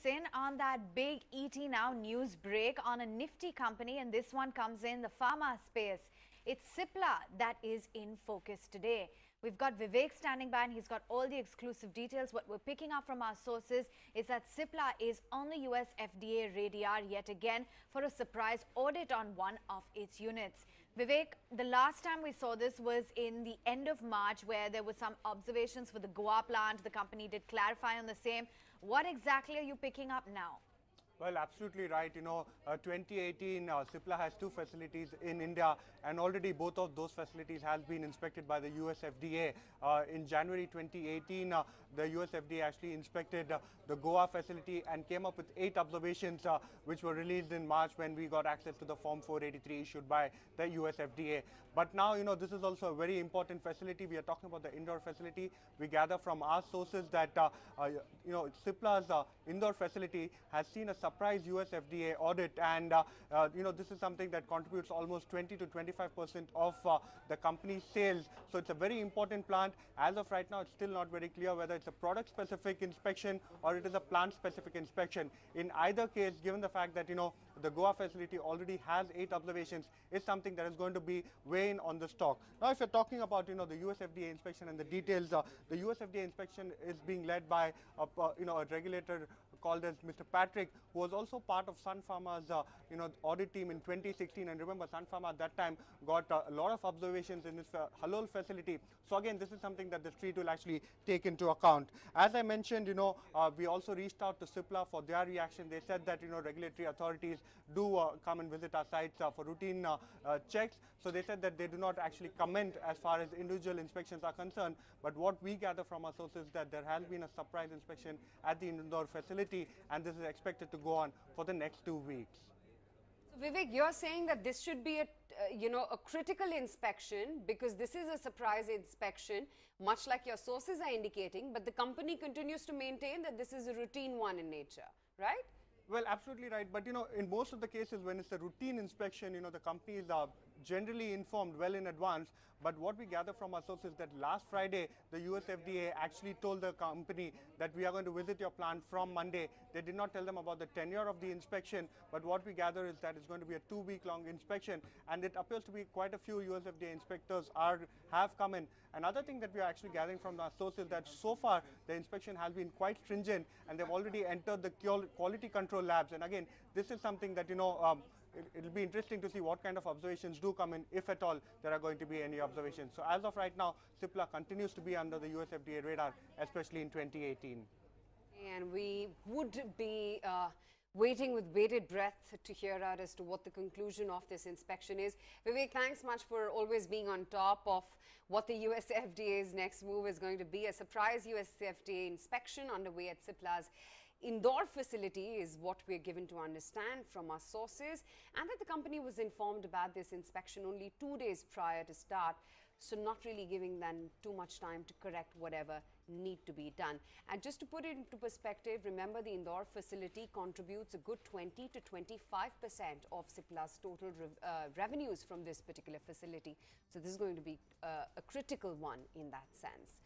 In on that big ET Now news break on a nifty company, and this one comes in the pharma space. It's Cipla that is in focus today. We've got Vivek standing by and he's got all the exclusive details. What we're picking up from our sources is that Cipla is on the USFDA radar yet again for a surprise audit on one of its units. Vivek, the last time we saw this was in the end of March, where there were some observations for the Goa plant. The company did clarify on the same. What exactly are you picking up now? Well, absolutely right. 2018, Cipla has two facilities in India, and already both of those facilities has been inspected by the USFDA. In January 2018, the USFDA actually inspected the Goa facility and came up with 8 observations, which were released in March when we got access to the Form 483 issued by the USFDA. But now, this is also a very important facility. We are talking about the Indore facility. We gather from our sources that, Cipla's Indore facility has seen a surprise USFDA audit, and this is something that contributes almost 20 to 25% of the company's sales. So it's a very important plant. As of right now, it's still not very clear whether it's a product-specific inspection or it is a plant-specific inspection. In either case, given the fact that the Goa facility already has 8 observations, is something that is going to be weighing on the stock. Now, if you're talking about the USFDA inspection and the details, the USFDA inspection is being led by a regulator called as Mr. Patrick, who was also part of Sun Pharma's audit team in 2016. And remember, Sun Pharma at that time got a lot of observations in this Halol facility. So again, this is something that the street will actually take into account. As I mentioned, we also reached out to Cipla for their reaction. They said that regulatory authorities do come and visit our sites for routine checks. So they said that they do not actually comment as far as individual inspections are concerned. But what we gather from our sources is that there has been a surprise inspection at the Indore facility, and this is expected to go on for the next 2 weeks. So Vivek, you're saying that this should be a critical inspection because this is a surprise inspection, much like your sources are indicating, but the company continues to maintain that this is a routine one in nature, right? Well, absolutely right. But, in most of the cases, when it's a routine inspection, the companies are generally informed well in advance. But what we gather from our sources is that last Friday, the USFDA actually told the company that we are going to visit your plant from Monday. They did not tell them about the tenure of the inspection. But what we gather is that it's going to be a 2-week-long inspection. And it appears to be quite a few USFDA inspectors have come in. Another thing that we are actually gathering from our sources is that so far, the inspection has been quite stringent, and they've already entered the quality control labs. And again, this is something that it'll be interesting to see what kind of observations do come in, if at all there are going to be any observations. So as of right now, Cipla continues to be under the USFDA radar, especially in 2018. And we would be waiting with bated breath to hear out as to what the conclusion of this inspection is. Vivek, thanks much for always being on top of what the USFDA's next move is going to be. A surprise USFDA inspection underway at Cipla's Indore facility is what we're given to understand from our sources, and that the company was informed about this inspection only 2 days prior to start, so not really giving them too much time to correct whatever need to be done. And just to put it into perspective, remember the Indore facility contributes a good 20 to 25% of Cipla's total revenues from this particular facility. So this is going to be a critical one in that sense.